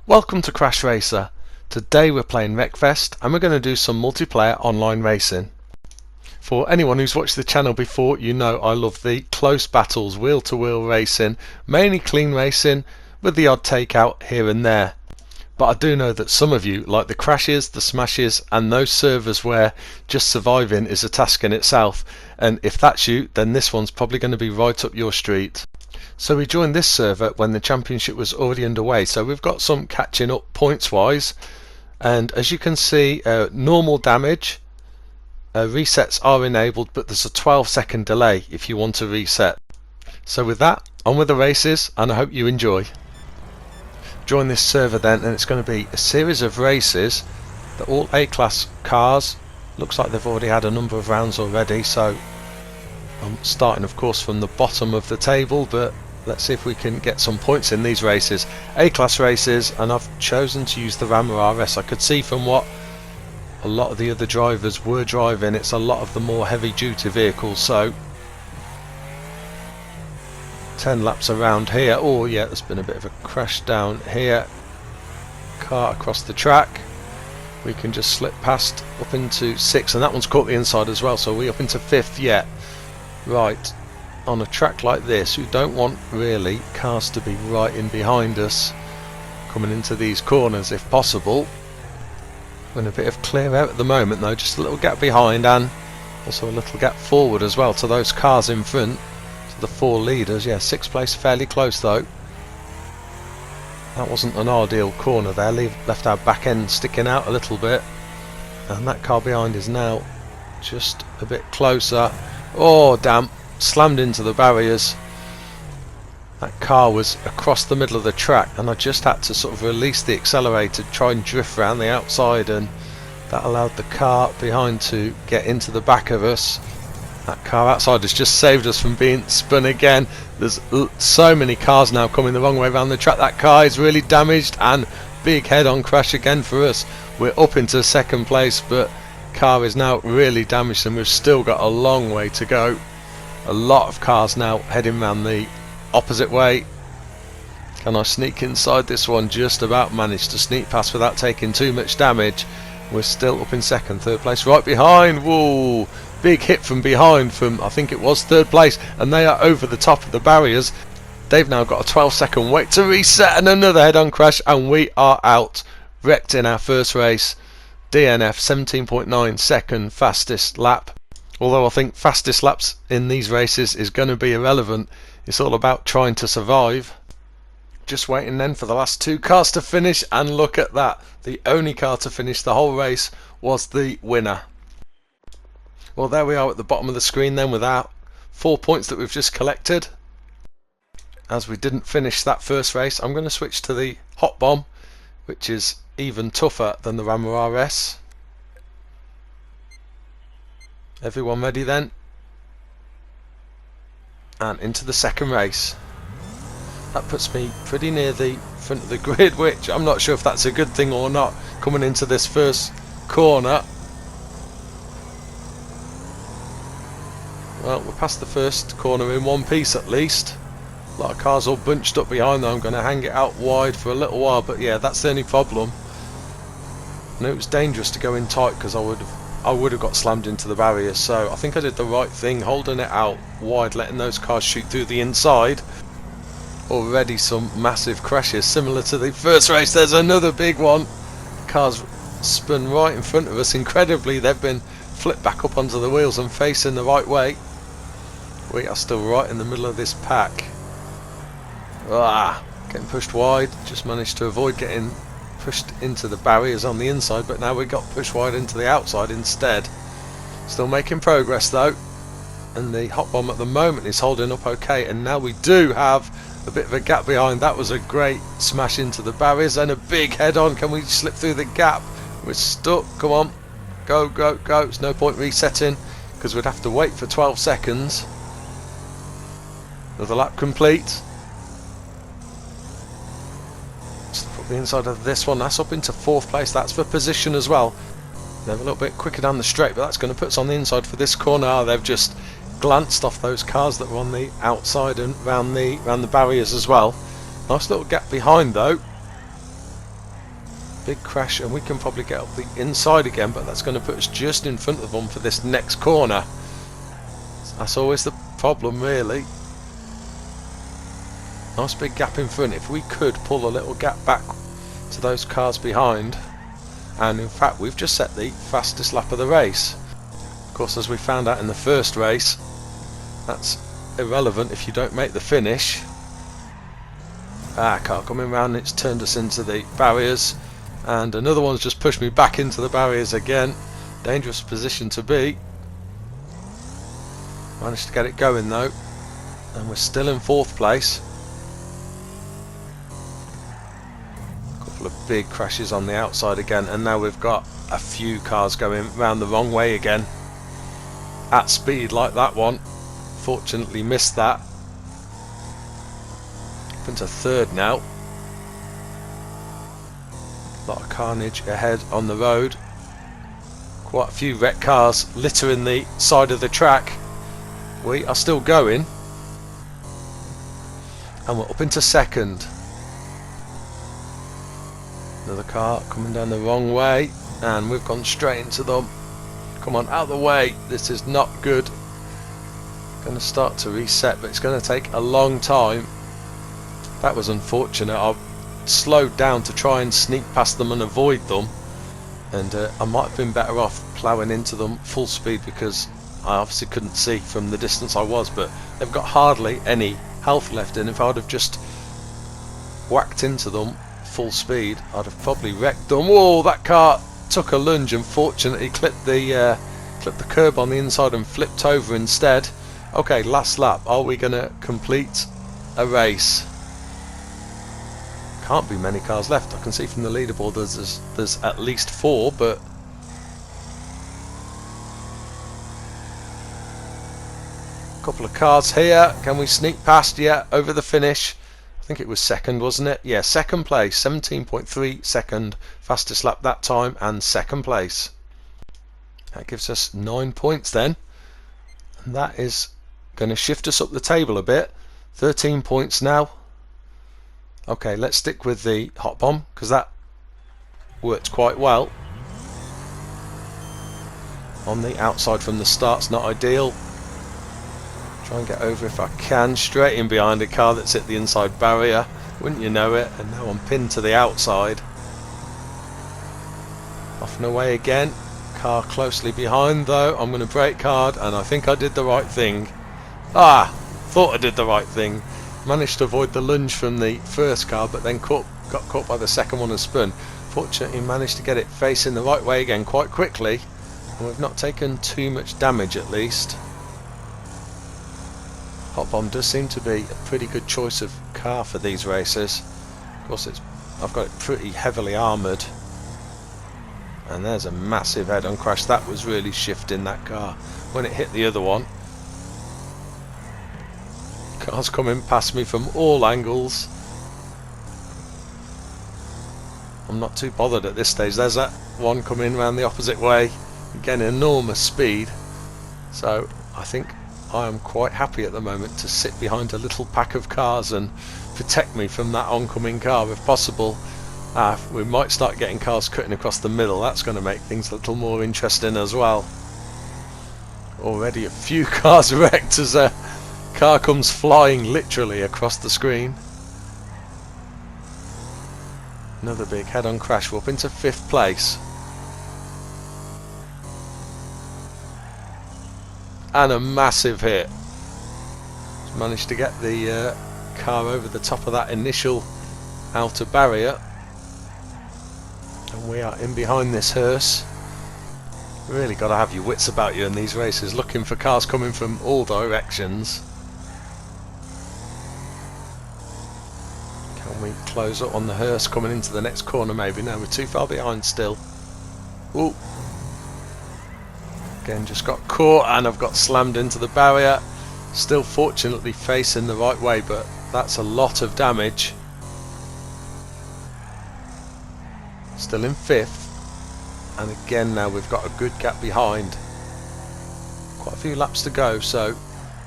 Welcome to CrashRacer. Today we're playing Wreckfest and we're going to do some multiplayer online racing. For anyone who's watched the channel before, you know I love the close battles, wheel-to-wheel racing, mainly clean racing with the odd takeout here and there. But I do know that some of you like the crashes, the smashes and those servers where just surviving is a task in itself, and if that's you then this one's probably going to be right up your street. So we joined this server when the championship was already underway, so we've got some catching up points wise, and as you can see, normal damage resets are enabled, but there's a 12-second delay if you want to reset. So with that, on with the races, and I hope you enjoy. Join this server then, and it's going to be a series of races. They're all A-class cars. Looks like they've already had a number of rounds already, so I'm starting of course from the bottom of the table, but let's see if we can get some points in these races. A-class races, and I've chosen to use the Rammer RS. I could see from what a lot of the other drivers were driving, it's a lot of the more heavy duty vehicles, so 10 laps around here. Oh yeah, there's been a bit of a crash down here. Car across the track. We can just slip past up into 6th, and that one's caught the inside as well, so we're up into 5th yet. Right, on a track like this, you don't want really cars to be right in behind us coming into these corners if possible. We're in a bit of clear out at the moment though, just a little gap behind and also a little gap forward as well to those cars in front, to the 4 leaders. Yeah, 6th place fairly close though. That wasn't an ideal corner there, left our back end sticking out a little bit, and that car behind is now just a bit closer. Oh damn, slammed into the barriers. That car was across the middle of the track and I just had to sort of release the accelerator, try and drift around the outside, and that allowed the car behind to get into the back of us. That car outside has just saved us from being spun again. There's so many cars now coming the wrong way around the track. That car is really damaged, and big head-on crash again for us. We're up into 2nd place, but car is now really damaged and we've still got a long way to go. A lot of cars now heading round the opposite way. Can I sneak inside this one? Just about managed to sneak past without taking too much damage. We're still up in 2nd, 3rd place right behind. Whoa, big hit from behind from, I think it was 3rd place, and they are over the top of the barriers. They've now got a 12-second wait to reset, and another head-on crash, and we are out. Wrecked in our first race. DNF 17.9 second fastest lap. Although I think fastest laps in these races is going to be irrelevant. It's all about trying to survive. Just waiting then for the last 2 cars to finish, and look at that. The only car to finish the whole race was the winner. Well, there we are at the bottom of the screen then with our 4 points that we've just collected. As we didn't finish that first race, I'm going to switch to the Hot Bomb, which is even tougher than the Rammer RS. Everyone ready then? And into the 2nd race. That puts me pretty near the front of the grid, which I'm not sure if that's a good thing or not, coming into this first corner. Well, we're past the first corner in one piece at least. A lot of cars all bunched up behind though. I'm going to hang it out wide for a little while, but yeah, that's the only problem. And it was dangerous to go in tight because I would have got slammed into the barriers, so I think I did the right thing holding it out wide, letting those cars shoot through the inside. Already some massive crashes similar to the first race. There's another big one. Cars spun right in front of us. Incredibly, they've been flipped back up onto the wheels and facing the right way. We are still right in the middle of this pack. Getting pushed wide. Just managed to avoid getting pushed into the barriers on the inside, but now we got pushed wide into the outside instead. Still making progress though, and the Hot Bomb at the moment is holding up okay, and now we do have a bit of a gap behind. That was a great smash into the barriers and a big head-on. Can we slip through the gap? We're stuck. Come on, go go go. There's no point resetting because we'd have to wait for 12 seconds. Another lap complete. The inside of this one, that's up into 4th place. That's for position as well. They're a little bit quicker down the straight, but that's going to put us on the inside for this corner. They've just glanced off those cars that were on the outside and round the barriers as well. Nice little gap behind though. big crash and we can probably get up the inside again, but that's going to put us just in front of them for this next corner. That's always the problem, really. Nice big gap in front. If we could pull a little gap back to those cars behind, and in fact we've just set the fastest lap of the race. Of course, as we found out in the first race, that's irrelevant if you don't make the finish. Car coming round, it's turned us into the barriers, and another one's just pushed me back into the barriers again. Dangerous position to be. Managed to get it going though, and we're still in 4th place. A couple of big crashes on the outside again, and now we've got a few cars going round the wrong way again at speed, like that one. Fortunately missed that. Up into 3rd now. A lot of carnage ahead on the road. Quite a few wrecked cars littering the side of the track. We are still going, and we're up into 2nd. Another car coming down the wrong way, and we've gone straight into them. Come on, out of the way. This is not good. Going to start to reset, but it's going to take a long time. That was unfortunate. I slowed down to try and sneak past them and avoid them, and I might have been better off ploughing into them full speed, because I obviously couldn't see from the distance I was, but they've got hardly any health left, and if I'd have just whacked into them full speed, I'd have probably wrecked them. Whoa, that car took a lunge and fortunately clipped the curb on the inside and flipped over instead. Okay, last lap. Are we going to complete a race? Can't be many cars left. I can see from the leaderboard there's at least 4, but couple of cars here. Can we sneak past? Yeah, over the finish. I think it was 2nd, wasn't it? Yeah, 2nd place, 17.3 second, fastest lap that time, and 2nd place. That gives us 9 points then, and that is going to shift us up the table a bit. 13 points now. Okay, let's stick with the hot bomb, because that worked quite well. On the outside from the start's not ideal. Try and get over if I can. Straight in behind a car that's hit the inside barrier. Wouldn't you know it? And now I'm pinned to the outside. Off and away again. Car closely behind though. I'm going to brake hard, and I think I did the right thing. Thought I did the right thing. Managed to avoid the lunge from the first car, but then got caught by the second one and spun. Fortunately managed to get it facing the right way again quite quickly, and we've not taken too much damage at least. Hot bomb does seem to be a pretty good choice of car for these races. Of course, I've got it pretty heavily armoured, and there's a massive head-on crash. That was really shifting that car when it hit the other one. Cars coming past me from all angles. I'm not too bothered at this stage. There's that one coming round the opposite way, getting enormous speed. So I think I am quite happy at the moment to sit behind a little pack of cars and protect me from that oncoming car if possible. We might start getting cars cutting across the middle. That's going to make things a little more interesting as well. Already a few cars wrecked as a car comes flying literally across the screen. Another big head-on crash. We're up into 5th place. And a massive hit. Just managed to get the car over the top of that initial outer barrier, and we are in behind this hearse. Really got to have your wits about you in these races, looking for cars coming from all directions. Can we close up on the hearse coming into the next corner maybe? No, we're too far behind still. Ooh. Again, just got caught and I've got slammed into the barrier. Still fortunately facing the right way, but that's a lot of damage. Still in 5th, and again now we've got a good gap behind. Quite a few laps to go, so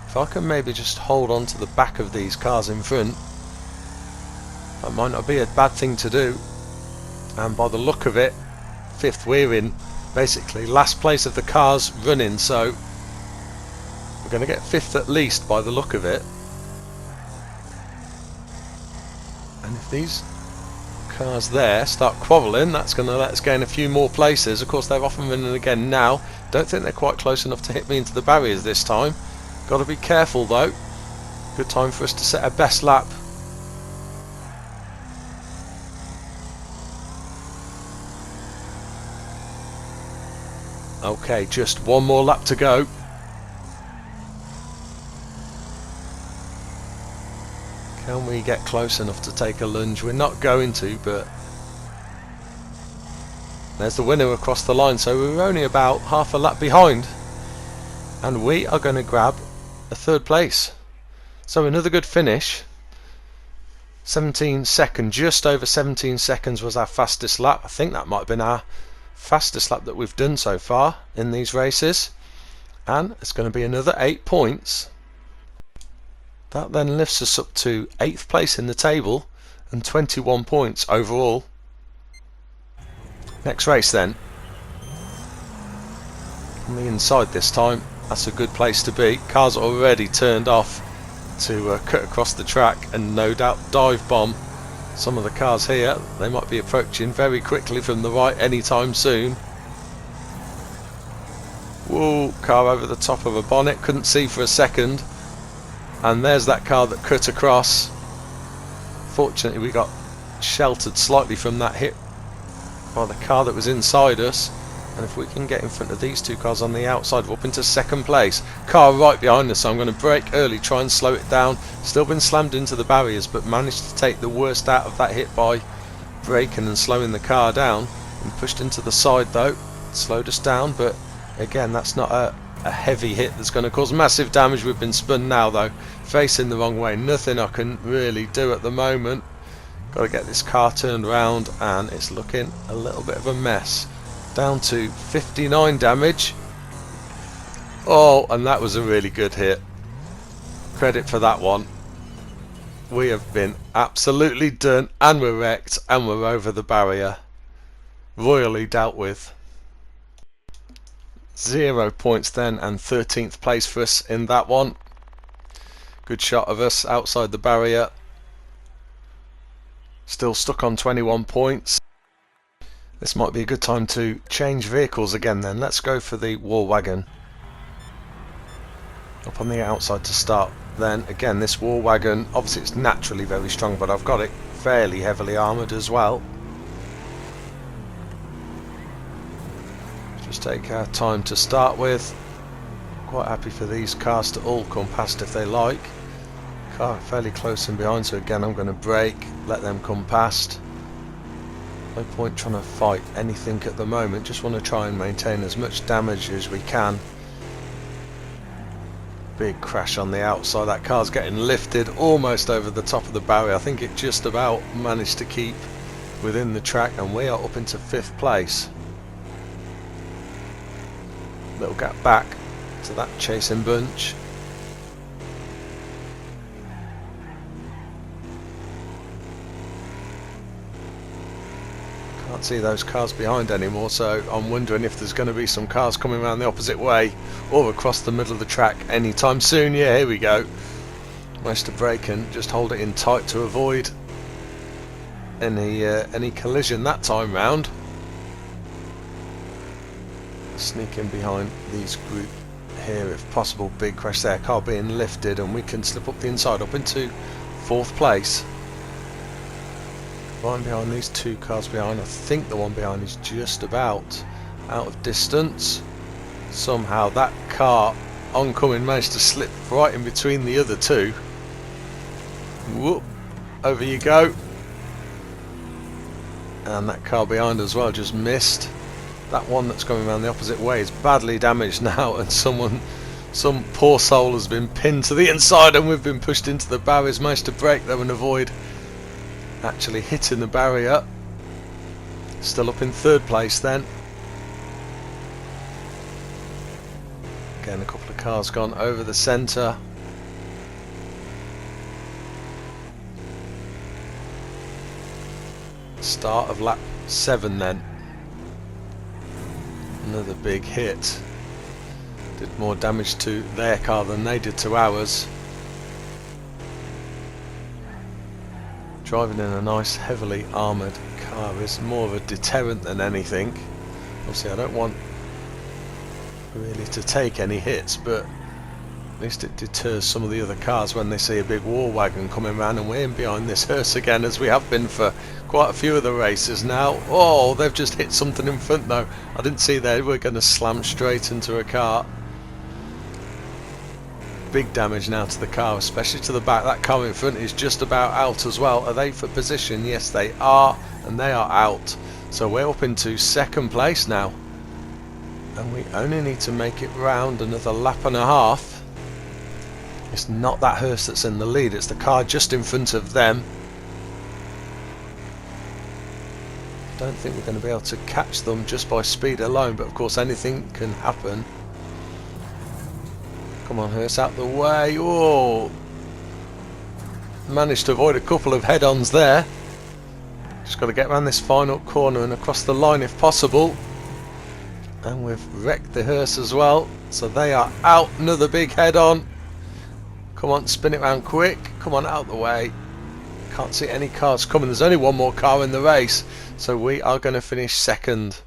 if I can maybe just hold on to the back of these cars in front, that might not be a bad thing to do. and by the look of it, 5th, we're in basically last place of the cars running, so we're going to get 5th at least by the look of it. And if these cars there start quarrelling, that's going to let us gain a few more places. Of course, they're off and running again now. Don't think they're quite close enough to hit me into the barriers this time. Got to be careful though. Good time for us to set our best lap. Okay, just one more lap to go. Can we get close enough to take a lunge? We're not going to, but there's the winner across the line, so we're only about half a lap behind, and we are going to grab a 3rd place. So another good finish. 17 seconds, just over 17 seconds was our fastest lap. I think that might have been our fastest lap that we've done so far in these races, and it's going to be another 8 points. That then lifts us up to 8th place in the table and 21 points overall. Next race then. On the inside this time, that's a good place to be. Cars are already turned off to cut across the track and no doubt dive bomb some of the cars here. They might be approaching very quickly from the right anytime soon. Whoa, car over the top of a bonnet, couldn't see for a second. And there's that car that cut across. Fortunately we got sheltered slightly from that hit by the car that was inside us, and if we can get in front of these 2 cars on the outside, we're up into 2nd place. Car right behind us, so I'm going to brake early, try and slow it down. Still been slammed into the barriers, but managed to take the worst out of that hit by braking and slowing the car down. And pushed into the side though, slowed us down, but again that's not a heavy hit that's going to cause massive damage. We've been spun now though, facing the wrong way. Nothing I can really do at the moment. Got to get this car turned around, and it's looking a little bit of a mess. Down to 59 damage. Oh, and that was a really good hit. Credit for that one. We have been absolutely done, and we're wrecked, and we're over the barrier. Royally dealt with. 0 points then, and 13th place for us in that one. Good shot of us outside the barrier. Still stuck on 21 points. This might be a good time to change vehicles again then. Let's go for the War Wagon. Up on the outside to start then. Again, this War Wagon, obviously it's naturally very strong, but I've got it fairly heavily armoured as well. Just take our time to start with. Quite happy for these cars to all come past if they like. Car fairly close in behind, so again I'm going to brake, let them come past. No point trying to fight anything at the moment, just want to try and maintain as much damage as we can. Big crash on the outside, that car's getting lifted almost over the top of the barrier. I think it just about managed to keep within the track, and we are up into 5th place. Little gap back to that chasing bunch. Can't see those cars behind anymore, so I'm wondering if there's going to be some cars coming around the opposite way or across the middle of the track anytime soon. Yeah, here we go. Managed to brake and just hold it in tight to avoid any collision that time round. Sneak in behind these group here if possible. Big crash there, car being lifted, and we can slip up the inside up into 4th place. Right behind these 2 cars behind. I think the one behind is just about out of distance. Somehow that car oncoming managed to slip right in between the other 2. Whoop, over you go. And that car behind as well just missed. That one that's going around the opposite way is badly damaged now, and some poor soul has been pinned to the inside, and we've been pushed into the barriers. Managed to brake though and avoid actually hitting the barrier. Still up in 3rd place then. Again, a couple of cars gone over the centre. Start of lap 7 then. Another big hit. Did more damage to their car than they did to ours. Driving in a nice heavily armoured car is more of a deterrent than anything. Obviously I don't want really to take any hits, but at least it deters some of the other cars when they see a big War Wagon coming around, and we're in behind this hearse again, as we have been for quite a few of the races now. Oh, they've just hit something in front though. I didn't see they were going to slam straight into a car. Big damage now to the car, especially to the back. That car in front is just about out as well. Are they for position? Yes they are, and they are out. So we're up into 2nd place now, and we only need to make it round another lap and a half. It's not that hearse that's in the lead, it's the car just in front of them. Don't think we're going to be able to catch them just by speed alone, but of course anything can happen. Come on, hearse, out the way. Oh, managed to avoid a couple of head-ons there. Just got to get around this final corner and across the line if possible. And we've wrecked the hearse as well, so they are out. Another big head-on. Come on, spin it round quick. Come on, out the way. Can't see any cars coming. There's only one more car in the race, so we are going to finish 2nd.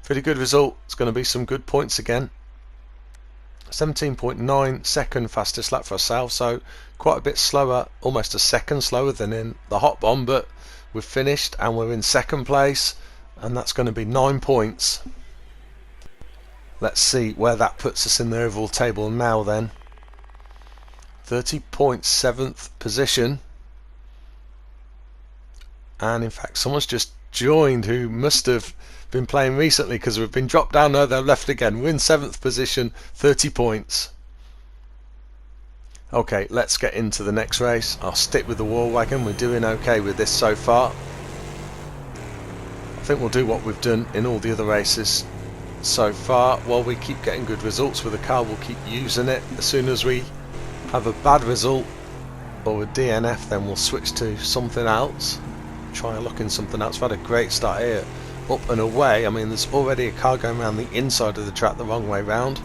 Pretty good result. It's going to be some good points again. 17.9 second fastest lap for ourselves, so quite a bit slower, almost a second slower than in the hot bomb, but we've finished and we're in 2nd place, and that's going to be 9 points. Let's see where that puts us in the overall table now then. 30 points, 7th position, and in fact someone's just joined who must have been playing recently, because we've been dropped down. No, they're left again. We're in 7th position, 30 points. Okay, let's get into the next race. I'll stick with the War Wagon. We're doing okay with this so far. I think we'll do what we've done in all the other races so far. While we keep getting good results with the car, we'll keep using it. As soon as we have a bad result or a DNF, then we'll switch to something else. Try a look in something else. We've had a great start here, up and away. I mean, there's already a car going around the inside of the track the wrong way round,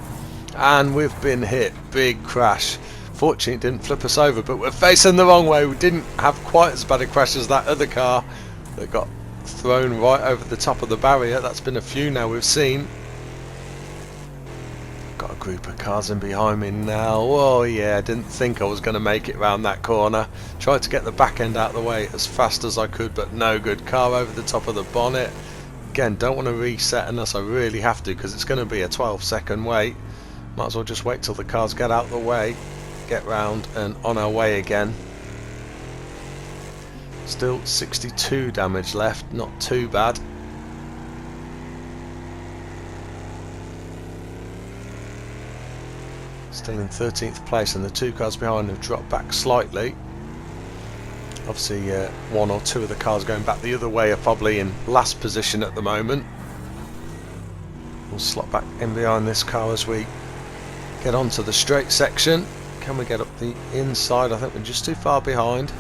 and we've been hit. Big crash. Fortunately it didn't flip us over, but we're facing the wrong way. We didn't have quite as bad a crash as that other car that got thrown right over the top of the barrier. That's been a few now we've seen. Got a group of cars in behind me now. Oh yeah, I didn't think I was going to make it round that corner. Tried to get the back end out of the way as fast as I could, but no good. Car over the top of the bonnet. Again, don't want to reset unless I really have to, because it's going to be a 12-second wait. Might as well just wait till the cars get out of the way, get round and on our way again. Still 62 damage left, not too bad. Still in 13th place, and the 2 cars behind have dropped back slightly. Obviously one or two of the cars going back the other way are probably in last position at the moment. We'll slot back in behind this car as we get onto the straight section. Can we get up the inside? I think we're just too far behind.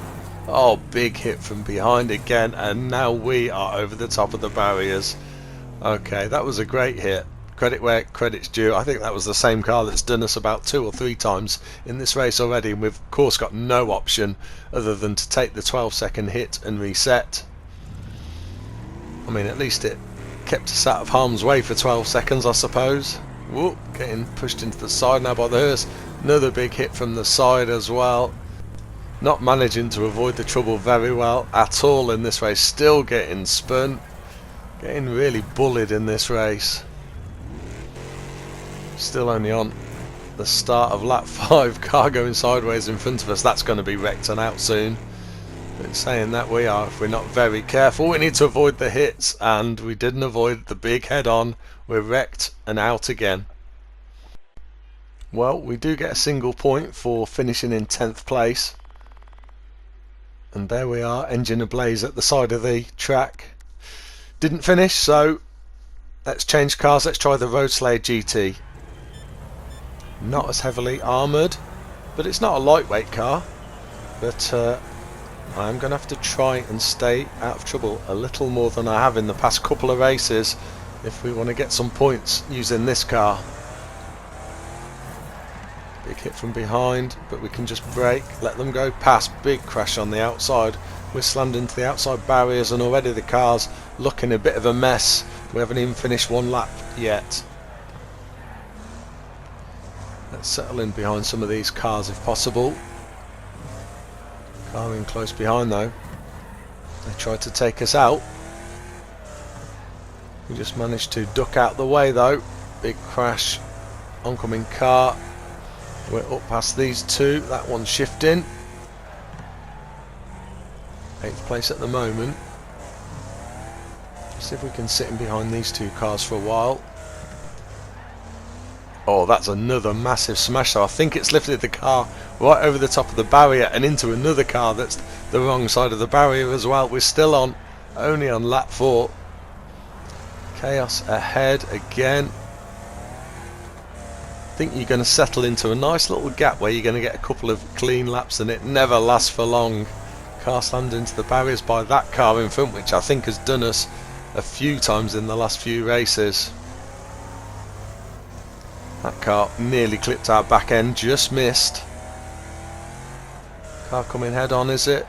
Oh, big hit from behind again, and now we are over the top of the barriers. Okay, that was a great hit. Credit where credit's due. I think that was the same car that's done us about 2 or 3 times in this race already, and we've of course got no option other than to take the 12-second hit and reset. I mean, at least it kept us out of harm's way for 12 seconds, I suppose. Whoop, getting pushed into the side now by the hearse. Another big hit from the side as well. Not managing to avoid the trouble very well at all in this race. Still getting spun. Getting really bullied in this race. Still only on the start of lap 5. Car going sideways in front of us. That's going to be wrecked and out soon. But saying that, we are, if we're not very careful. We need to avoid the hits, and we didn't avoid the big head-on. We're wrecked and out again. Well, we do get a single point for finishing in 10th place. And there we are, engine ablaze at the side of the track. Didn't finish, so let's change cars. Let's try the Road Slayer GT. Not as heavily armoured, but it's not a lightweight car. But I'm going to have to try and stay out of trouble a little more than I have in the past couple of races if we want to get some points using this car. Big hit from behind, but we can just brake, let them go past. Big crash on the outside. We're slammed into the outside barriers and already the car's looking a bit of a mess. We haven't even finished one lap yet. Let's settle in behind some of these cars if possible. Car in close behind though. They tried to take us out. We just managed to duck out the way though. Big crash. Oncoming car. We're up past these two. That one's shifting. 8th place at the moment. See if we can sit in behind these two cars for a while. Oh, that's another massive smash. So I think it's lifted the car right over the top of the barrier and into another car that's the wrong side of the barrier as well. We're still only on lap 4. Chaos ahead again. I think you're going to settle into a nice little gap where you're going to get a couple of clean laps and it never lasts for long. Car slammed into the barriers by that car in front, which I think has done us a few times in the last few races. That car nearly clipped our back end, just missed. Car coming head on, is it?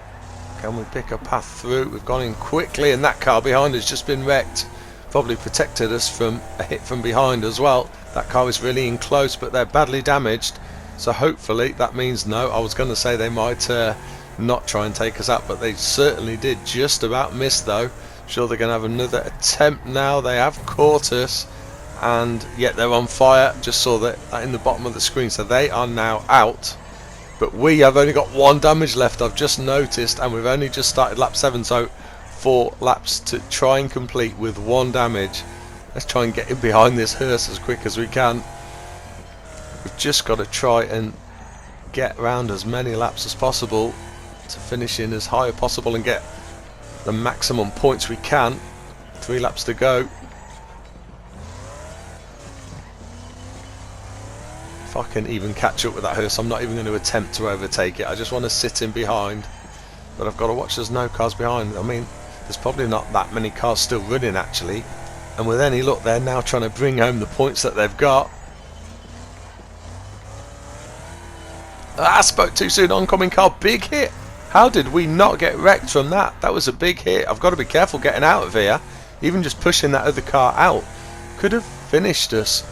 Can we pick a path through? We've gone in quickly and that car behind has just been wrecked. Probably protected us from a hit from behind as well. That car is really in close, but they're badly damaged. So hopefully that means no. I was going to say they might not try and take us out, but they certainly did just about miss though. Sure, they're going to have another attempt now. They have caught us. And yet they're on fire. Just saw that in the bottom of the screen, so they are now out, but we have only got 1 damage left, I've just noticed, and we've only just started lap 7, so 4 laps to try and complete with 1 damage. Let's try and get in behind this hearse as quick as we can. We've just got to try and get around as many laps as possible to finish in as high as possible and get the maximum points we can. 3 laps to go. If I can even catch up with that hearse, I'm not even going to attempt to overtake it. I just want to sit in behind, but I've got to watch there's no cars behind. I mean, there's probably not that many cars still running actually, and with any luck they're now trying to bring home the points that they've got. I spoke too soon. Oncoming car, big hit. How did we not get wrecked from that? That was a big hit. I've got to be careful getting out of here. Even just pushing that other car out could have finished us.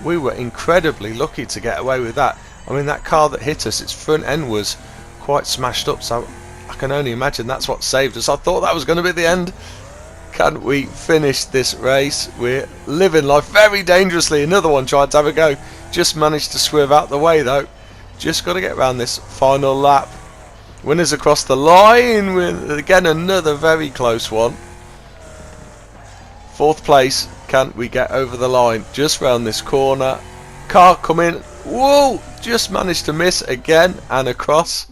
We were incredibly lucky to get away with that. I mean, that car that hit us, its front end was quite smashed up, so I can only imagine that's what saved us. I thought that was going to be the end. Can we finish this race? We're living life very dangerously. Another one tried to have a go. Just managed to swerve out the way though. Just got to get around this final lap. Winners across the line with again another very close one. 4th place. Can we get over the line? Just round this corner. Car coming. Whoa! Just managed to miss again and across.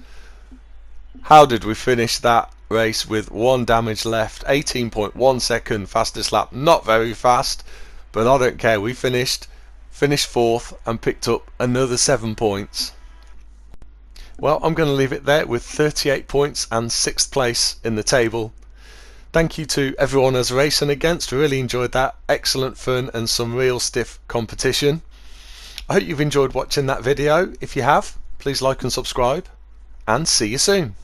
How did we finish that race with 1 damage left? 18.1 second fastest lap. Not very fast, but I don't care. We finished 4th and picked up another 7 points. Well, I'm going to leave it there with 38 points and 6th place in the table. Thank you to everyone I was racing against. Really enjoyed that. Excellent fun and some real stiff competition. I hope you've enjoyed watching that video. If you have, please like and subscribe, and see you soon.